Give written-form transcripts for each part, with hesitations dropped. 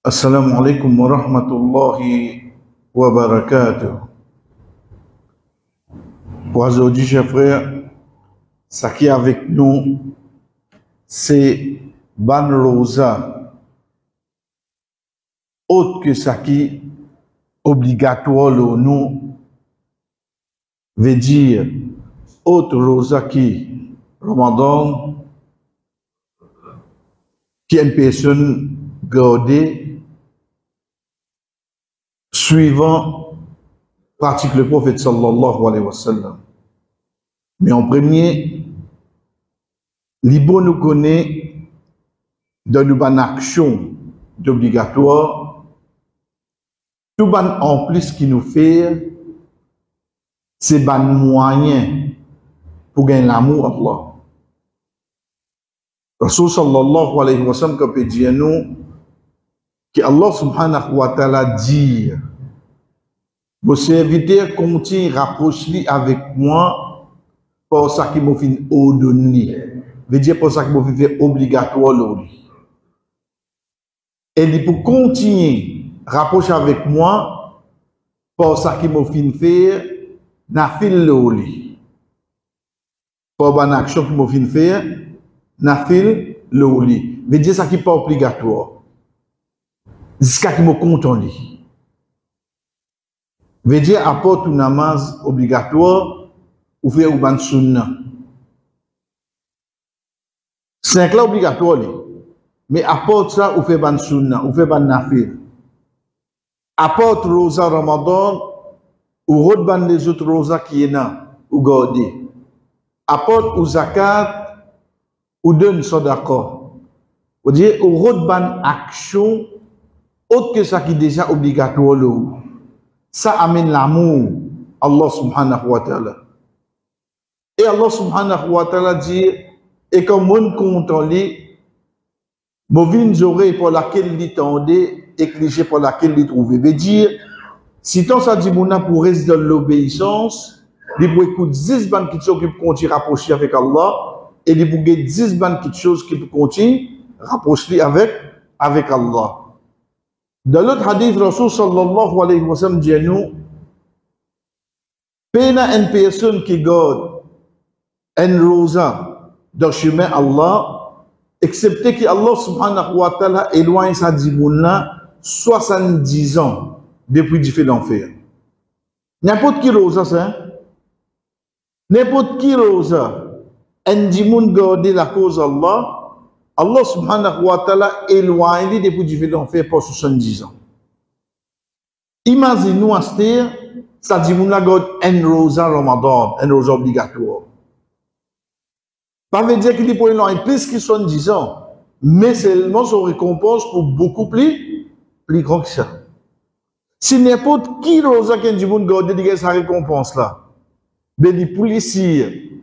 Assalamu alaikum wa rahmatullahi wa barakatuh. Aujourd'hui, chers frères, ce qui est avec nous, c'est Ban Rosa, autre que ce qui est obligatoire, nous veut dire autre Rosa qui Ramadan, qui est une personne gardée suivant pratique le prophète sallallahu alayhi wa sallam. Mais en premier, l'Ibo nous connaît dans une action d'obligatoire, tout ban en plus qui nous fait, c'est ban moyen pour gagner l'amour Allah. Rasul sallallahu alayhi wa sallam, comme peut dire nous, que Allah subhanahu wa ta'ala dit, vos serviteurs continuent rapprocher avec moi pour ça qui m'a fait ordonner. Veut dire pour ça qui m'a fait obligatoire l'ordre. Et dit pour continuer rapprocher avec moi pour ça qui m'a fait faire nafil l'ordre. Pour une action qui m'a fait faire nafil l'ordre. Veut dire ça qui n'est pas obligatoire. Jusqu'à qui me compte en lui. Veut dire apporte une namaz obligatoire ou faire une ban sunna. 5 là obligatoire li. Mais apporte ça ou fait ban sunna ou fait ban nafil. Apporte rosa Ramadan ou rod ban les autres rosa qui est là ou garder. Apporte ou zakat ou donne sadaqa. Veut dire ou rod ban action autre que ça qui est déjà obligatoire, ça amène l'amour, Allah subhanahu wa ta'ala. Et Allah subhanahu wa ta'ala dit, et comme on compte en lui, mauvaises oreilles pour laquelle il tendait, et cliché pour laquelle il trouvait. Veut dire, si tant ça dit mouna pour rester dans l'obéissance, il peut écouter 10 bandes qui sont qui peut continuer à rapprocher avec Allah, et il peut écouter 10 bandes qui sont qui peut continuer à rapprocher avec Allah. Dans l'autre hadith, Rasul sallallahu alayhi wa sallam dit à nous, pena une personne qui garde un rosa dans le chemin Allah, excepté que Allah subhanahu wa ta'ala éloigne sa dimouna 70 ans depuis du fait d'enfer. N'importe qui rosa, ça, n'importe qui rosa, un dimoun garde la cause Allah, Allah subhanahu wa ta'ala éloigne depuis du fait d'enfer pour 70 ans. Imaginez-nous à ce terre, ça dit qu'on a un rosa Ramadan, un rosa obligatoire. Ça veut dire qu'il peut éloigner plus que 70 ans, mais seulement son récompense pour beaucoup plus grand que ça. Si n'importe qui rosa qui dit qu'on garde sa récompense là, mais les policiers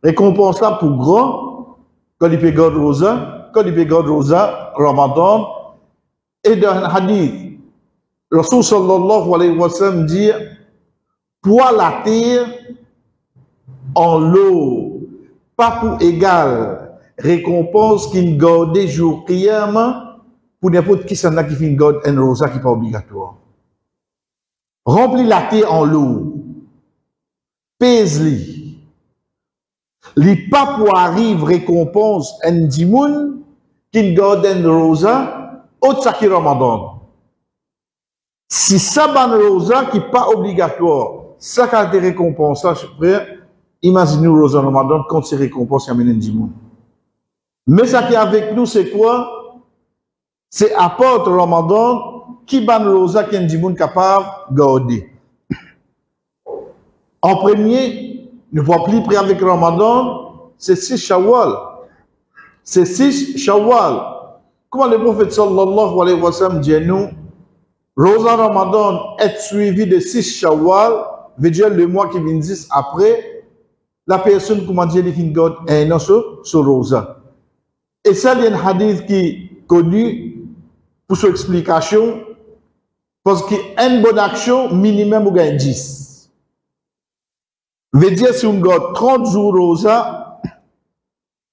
récompense là pour grand, quand il peut garder rosa, quand il peut garder rosa, Ramadan, et dans un hadith, Rasul sallallahu alayhi wa sallam dit, pour la terre en l'eau, pas pour égal, récompense qui garde jour qiyamah, pour n'importe qui s'en a qui fait une garde un rosa qui n'est pas obligatoire. Remplis la terre en l'eau, pèse-li. Li pas pour arriver récompense un dimoun qui garde un rosa autre ça qui Ramadan. Si ça ban rosa qui pas obligatoire, ça qui a des récompenses, frère, imaginez-nous rosa Ramadan quand c'est récompense amène un dimoun. Mais ça qui est avec nous c'est quoi? C'est apporte Ramadan qui ban rosa qui un dimoun capable de garder. En premier, ne voit plus près avec Ramadan, c'est 6 Shawwal. C'est 6 Shawwal. Comment le prophète sallallahu alayhi wa sallam dit à nous, Rosa Ramadan est suivi de 6 Shawwal, veut dire le mois qui vient 10 après, la personne, comment dire, il garde un an sur Rosa. Et ça, il y a un hadith qui est connu pour son explication, parce qu'une bonne action, minimum, on gagne 10. Veut dire si on garde 30 jours rosa,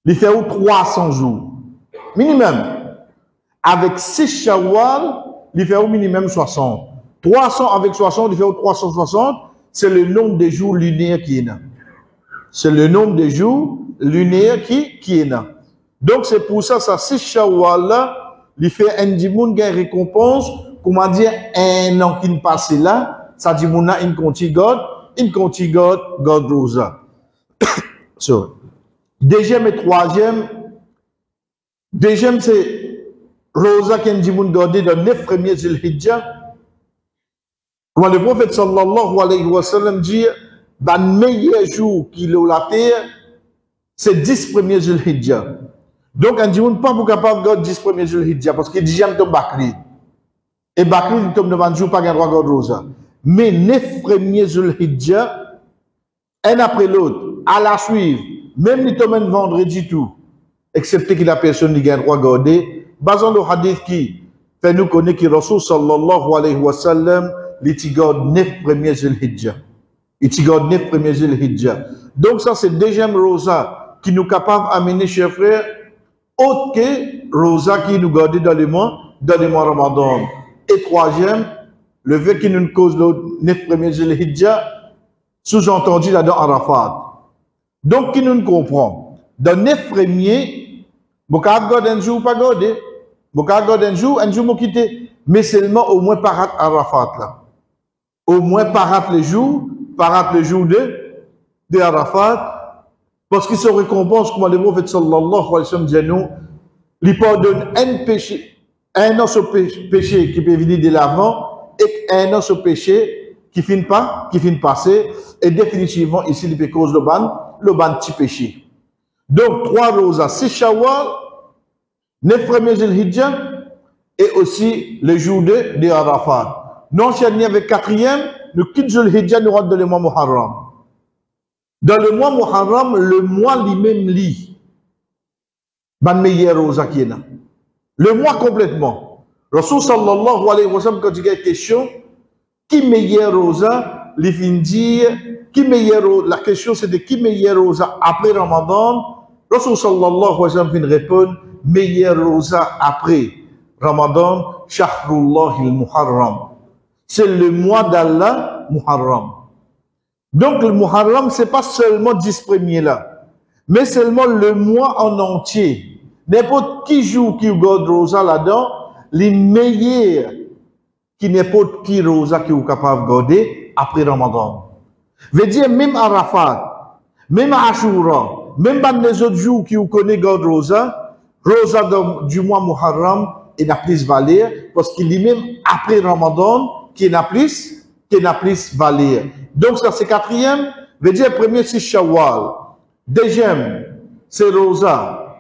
il fait 300 jours. Minimum. Avec 6 Shawwal, il fait au minimum 60. 300 avec 60, il fait au 360, c'est le nombre de jours lunaires qui est là. C'est le nombre de jours lunaires qui est là. Donc c'est pour ça, ça 6 Shawwal là, il fait un dimoun gain récompense, comment dire, un an qui ne passe là, ça dit mon une continue God Rosa. So, deuxième et troisième, c'est Rosa qui dit mon gardé dans 9 premiers Zul-Hijjah. Quand le prophète sallallahu alayhi wa sallam dit, dans le meilleur jour qu'il a la terre, c'est 10 premiers Zul-Hijjah. Donc, on dit, on ne peut pas capable de garder 10 premiers Zul-Hijjah parce qu'il dit, j'aime ton Bakri. Et Bakri, il tombe devant le jour, pas de droit de garder Rosa. Mais 9 premiers Zul-Hijjah, un après l'autre, à la suivre, même il tombe un vendredi tout, excepté que la personne qui a le droit de garder, basant le hadith qui fait nous connaître que Rasul sallallahu alayhi wa sallam, il garde 9 premiers Zul-Hijjah. Il garde 9 premiers Zul-Hijjah. Donc, ça, c'est le deuxième Rosa qui nous est capable d'amener, chers frères, autre que Rosa qui nous garde dans le mois Ramadan. Et troisième, le fait qu'il nous cause le 9 premiers Zul-Hijjah, sous-entendu là-dedans Arafat. Donc, qui nous comprend? Dans 9 premiers, je ne garde un jour, pas garder. Je garde un jour, je quitter. Mais seulement au moins parat Arafat là. Au moins parat le jour de Arafat, parce qu'il se récompense, comme le prophète sallallahu alayhi wa sallam dit nous, il pardonne un péché, un an sur péché qui peut venir de l'avant, et un an sur péché qui finit passer, et définitivement ici il peut cause le ban petit péché. Donc 3 rosas, 6 Shawwal, 9 premiers Zul-Hijjah, et aussi le jour de Arafat. Non, enchaîné avec 4e, le quitte Zul-Hijjah nous rentre dans le mois Muharram. Dans le mois Muharram, le mois lui-même lit. Ban meilleur rosa qui est là. Le mois complètement. Rasul sallallahu alayhi wa sallam, quand il y a une question, qui meilleur rosa, il vient dire, qui meilleur, la question c'est de qui meilleur rosa après Ramadan. Rasul sallallahu alayhi wa sallam vient répondre, meilleur rosa après Ramadan, Shahrullah il-Muharram. C'est le mois d'Allah, Muharram. Donc le Muharram, ce n'est pas seulement 10 premiers là, mais seulement le mois en entier. N'importe qui joue qui garde Rosa là-dedans, les meilleurs qui n'importe qui Rosa qui est capable de garder après Ramadan. Veut dire même Arafat, même Ashura, même dans les autres jours qui vous connaissent garde Rosa du mois Muharram, il n'a plus valeur parce qu'il est même après Ramadan qui n'a plus valeur. Donc ça c'est 4e, veut dire premier c'est Shawwal, deuxième c'est Rosa,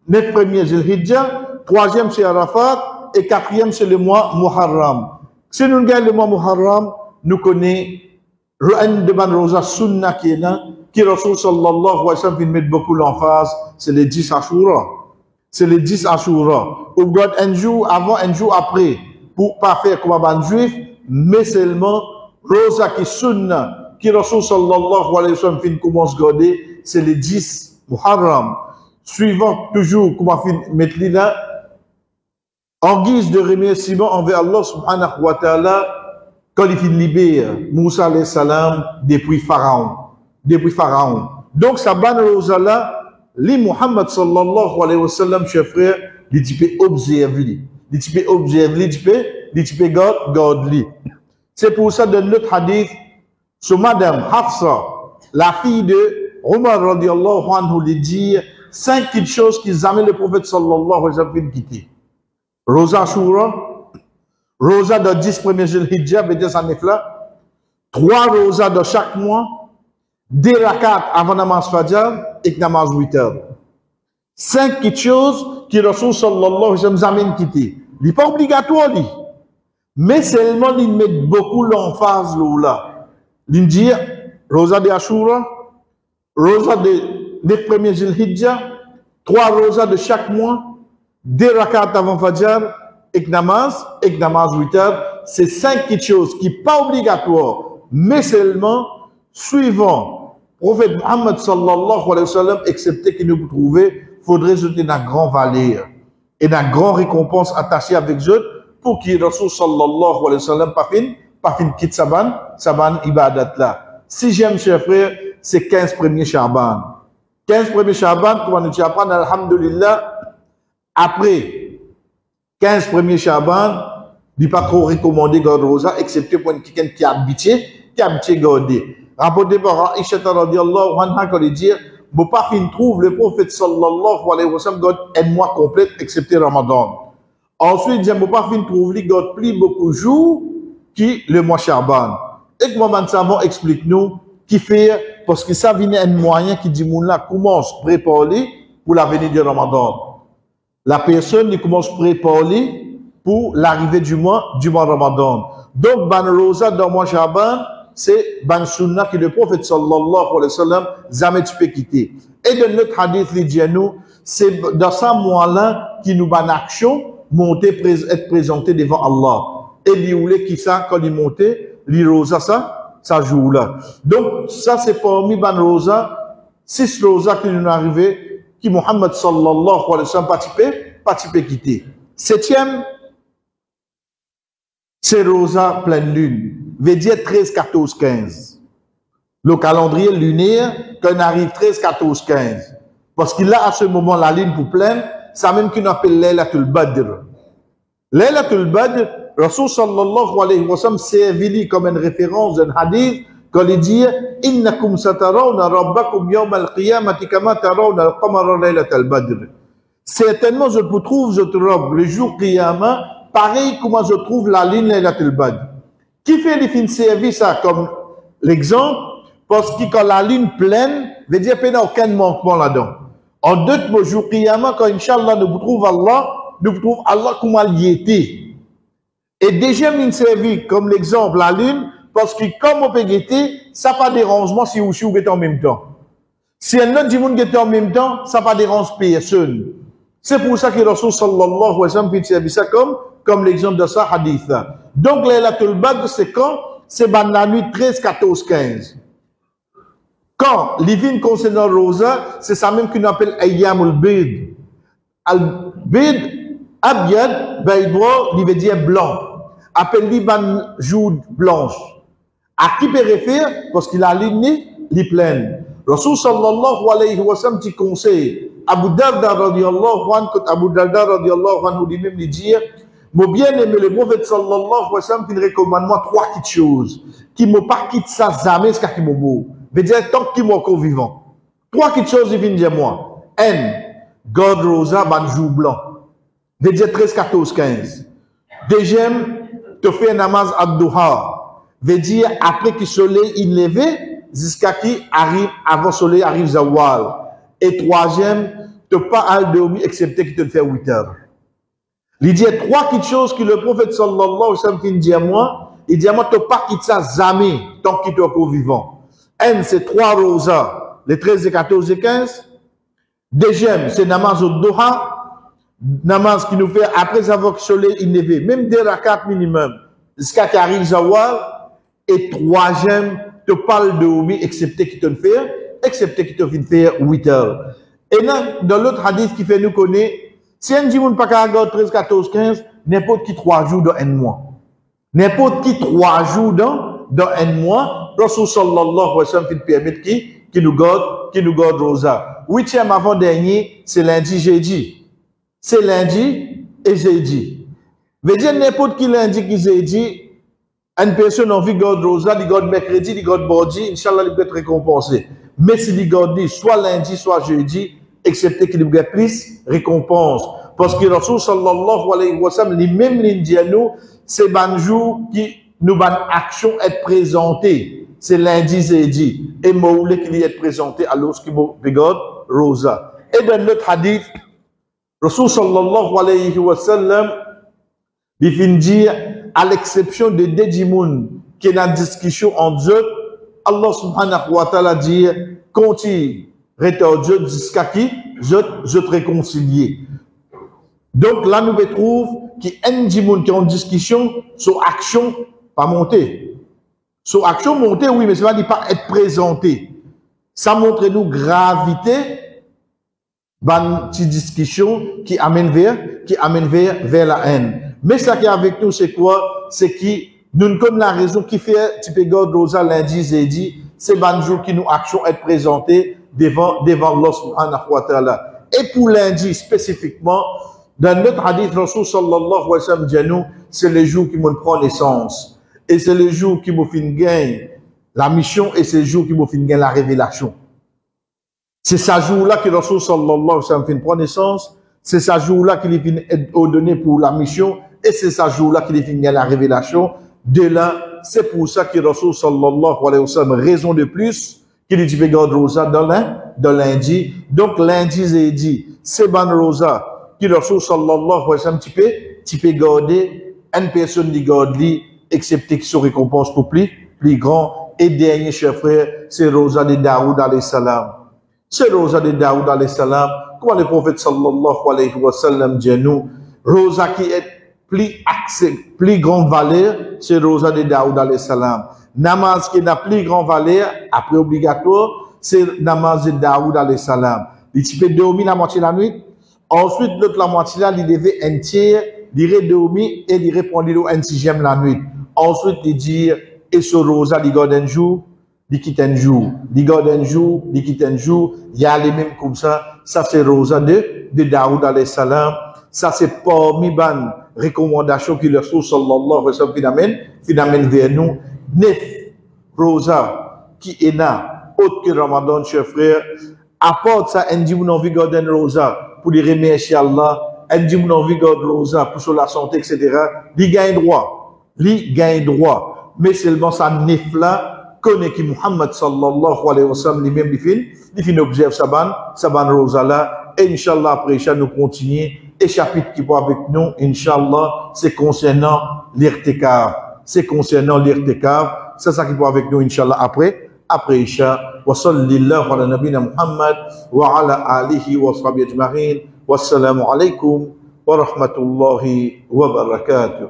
9 premiers Zul-Hijjah, 3e c'est Arafat et 4e c'est le mois Muharram. Si nous regardons le mois Muharram, nous connaissons un de ban Rosa Sunna qui est là, qui Rasul sallallahu alayhi wa sallam met beaucoup l'emphase, c'est le 10 Ashura. C'est le 10 Ashura. On garde un jour avant, un jour après, pour pas faire comme un juif, mais seulement Rosa qui sunna, qui Rasul sallallahu alayhi wa sallam commence à garder, c'est le 10 Muharram. Suivant toujours, comme on mettre là, en guise de remerciement envers Allah subhanahu wa ta'ala, quand il finit libère Moussa alayhi salam depuis Pharaon. Donc, ça ban Rosa là, li Muhammad sallallahu alayhi wa sallam, chers frères, il dit observer, il dit godly. C'est pour ça dans notre hadith, sur Madame Hafsa, la fille de Omar radiallahu anhu, lui dit 5 petites choses qu'ils amènent le prophète sallallahu alayhi wa sallam quitter. Rosa Shura, Rosa de 10 premiers Zul-Hijjah, veut dire ça n'est là. 3 rosas de chaque mois, 2 rakats avant namaz Fajr et namaz 8 heures. 5 petites choses que Rasul sallallahu alayhi wa sallam amène quitter. Il n'est pas obligatoire, lui. Mais seulement, il met beaucoup l'emphase là. Il dit, Rosa de Ashura, Rosa des premiers Zul-Hijjah, 3 rosas de chaque mois, 2 rakats avant Fajr, et namaz 8 heures. C'est 5 petites choses qui ne sont pas obligatoires, mais seulement suivant prophète Muhammad sallallahu alayhi wa sallam, excepté que nous trouvons, il faudrait jeter une grande valeur et une grande récompense attachée avec eux pour qui Rasul sallallahu alayhi wa sallam pas fin quitte saban ibadat là. Sixième, chers frères, c'est 15 premiers Shaban. 15 premiers Shaban, comment nous apprendre, alhamdulillah, après 15 premiers Shaban, il n'est pas trop recommandé garder rosa, excepté pour quelqu'un qui a habitué garder. Rapporté par Aisha radiyallahu anha, quand il dit, ne pas fin trouve le prophète sallallahu alayhi wa sallam garde un mois complet, excepté Ramadan. Ensuite, il ne pas fin trouve lui garde plus beaucoup de jours qui le mois Shaban. Et que Mohamed Savon explique-nous qui fait, parce que ça vient un moyen qui dit, moun là commence à préparer pour la venue du Ramadan. La personne il commence à préparer pour l'arrivée du mois Ramadan. Donc, ban rosa dans le mois Shaban, c'est ban sunna que le prophète sallallahu alayhi wa sallam jamais tu peux quitter. Et dans notre hadith, il dit à nous, c'est dans ce mois-là qui nous ban action, monter, être présenté devant Allah. Et il qui ça, quand il montait, li rosa ça joue là. Donc ça c'est parmi ban rosa 6 rosa qui nous arrivé qui Muhammad sallallahu alayhi wa sallam participé quitter. Septième c'est rosa pleine lune, veut dire 13 14 15. Le calendrier lunaire quand on arrive 13 14 15 parce qu'il a à ce moment la lune pour pleine, ça même qu'on appelle Laylatul Badr. Laylatul Badr, Rasul sallallahu alayhi wa sallam servit comme une référence d'un hadith quand il dit innakum satarawna rabbakum yawm al-qiyamati kama tarawna al-qamara laylatal badr. Certainement je vous trouve votre robe le jour qiyamah pareil comme je trouve la lune laylatul badr. Qui fait les fins servir ça comme l'exemple parce que quand la lune pleine veut dire qu'il n'y a aucun manquement là-dedans. En d'autres mots jour qiyamah quand inchallah nous vous trouve Allah comme il était. Et déjà, il servi comme l'exemple la lune, parce que comme on peut guetter, ça n'a pas de dérangement si vous guettez en même temps. Si un autre dit guette en même temps, ça n'a pas de dérangement personne. C'est pour ça que Rasul sallallahu alayhi wa sallam fait servir ça comme l'exemple de ça hadith. Donc, Laylatul Badr, c'est quand? C'est la nuit 13, 14, 15. Quand l'ivine concernant Rosa, c'est ça même qu'on appelle Ayyamul Bid. Al-Bid, Abyad, Baydwa, il veut dire blanc. Appelle-lui ban jour blanche. À qui peut référer? Parce qu'il a l'aligné, il est plein. Rasul sallallahu alayhi wa sallam dit conseil. Abu Darda radiyallahu anhu, quand Abu Darda radiyallahu anhu lui-même lui dit, mon bien-aimé, le prophète sallallahu alayhi wa sallam, il recommande moi 3 petites choses. Qui ne pas quitter ça jamais jusqu'à qu'il me veut dire tant qu'il est encore vivant. 3 petites choses, il vient dire moi. N. God Rosa, ban jour blanc. Veut dire 13, 14, 15. Deuxième, te fait un namaz ad-duha, veut dire après que le soleil est levé, jusqu'à qui arrive, avant le soleil arrive zawal. Et troisième, te pas al dormir, excepté qu'il te fait 8 heures. Il dit 3 petites choses que le prophète sallallahu alayhi wa sallam dit à moi, il dit à moi, te pas quitter ça jamais, tant qu'il est encore vivant. Un, c'est 3 rosas, les 13, et 14 et 15. Deuxième, c'est namaz ad-duha, namaz qui nous fait après avoir que le soleil est levé, même des rakats minimum, jusqu'à qu'il arrive zawal. Et troisième, te parle de oumi, excepté qu'il te fait faire 8 heures. Et dans l'autre hadith qui fait nous connaître, si un dit, pas qu'à 13, 14, 15, n'importe qui 3 jours dans un mois. N'importe qui 3 jours dans un mois, Rasul sallallahu alayhi wa sallam fait permettre qui nous garde rosa. 8e avant-dernier, c'est lundi, jeudi. C'est lundi et jeudi. Veut dire n'importe qui lundi qui jeudi, une personne en vie garde rosa, il garde mercredi, il garde mardi, Inch'Allah, il peut être récompensé. Mais s'il garde soit lundi, soit jeudi, excepté qu'il y ait plus récompense. Parce que Rasul sallallahu alayhi wa sallam, les mêmes l'indiano, c'est un jour qui nous va action être présenté. C'est lundi, jeudi. Et Moulé qui est présenté alors qu'il regarde rosa. Et dans notre hadith, Rasul sallallahu alayhi wa sallam, il finit dire, à l'exception de Dedimoun, qui est dans la discussion entre eux, Allah subhanahu wa ta'ala dit, continue, rétordu jusqu'à qui? Je te réconcilier. Donc là, nous retrouvons qu'il y a un Dimoun qui est en discussion sur action, pas monter. Sur action, monter, oui, mais ça ne veut pas être présenté. Ça montre nous gravité, une petite discussion qui amène vers la haine. Mais ça qui est avec nous, c'est quoi? C'est qui, nous comme la raison qui fait, tu peux garder rosa lundi, jeudi, c'est ban jour qui nous action être présenté devant Allah subhanahu wa ta'ala. Et pour lundi spécifiquement, dans notre hadith, Rasul sallallahu alayhi wa sallam dit nous, c'est le jour qui me prend naissance. Et c'est le jour qui me fait gagner la mission et c'est le jour qui me fait gagner la révélation. C'est ce jour-là que Rasul sallallahu alayhi wa sallam fait prendre naissance. C'est ce jour-là qu'il est ordonné pour la mission et c'est ce jour-là qu'il est fait gagner la révélation. De là, c'est pour ça que Rasul sallallahu alayhi wa sallam, raison de plus, qu'il dit garde rosa dans lundi. Donc lundi, jeudi, c'est ban rosa qui Rasul sallallahu alayhi wa sallam, tu peux garder une personne qui garde lui, excepté que son récompense pour plus grand. Et dernier, chers frères, c'est rosa de Daoud alayhi salam. C'est rosa de Daoud alayhi salam. Comment le prophète sallallahu alayhi wa sallam dit nous, rosa qui est plus grande valeur, c'est rosa de Daoud alayhi salam. Namaz qui n'a plus grande valeur, après obligatoire, c'est namaz de Daoud alayhi salam. Il peut dormir la moitié de la nuit. Ensuite, l'autre la moitié là, il devait un tiers, il devait dormir et il répondait un sixième la nuit. Ensuite, il dit, et ce rosa, il garde un jour, il quitte un jour. Il garde un jour, il quitte un jour. Il y a les mêmes comme ça. Ça, c'est rosa de Daoud alayhi salam. Ça, c'est parmi les recommandations que le Rasul sallallahu alayhi wa sallam amène vers nous. 9 rosa qui est là, autre que Ramadan, chers frères. Apporte ça, on dit, vous n'avez pas garder rosa pour les remercier Allah. On dit, vous n'avez pas garder rosa pour sur la santé, etc. Il gagne droit. Il gagne droit. Mais seulement ça, 9 là, connaît que Muhammad sallallahu alayhi wa sallam, lui-même, il finit observe Saban rosa là. Et Inch'Allah, après ça, nous continuons. Et chapitre qui va avec nous, Inch'Allah, c'est concernant l'irtikaf. C'est concernant l'irtikaf. C'est ça qui va avec nous, Inch'Allah, après Isha. Wa sallallahu ala nabina Muhammad wa ala alihi wa sahbihi ajma'in. Wassalamu alaikum wa rahmatullahi wa barakatuh.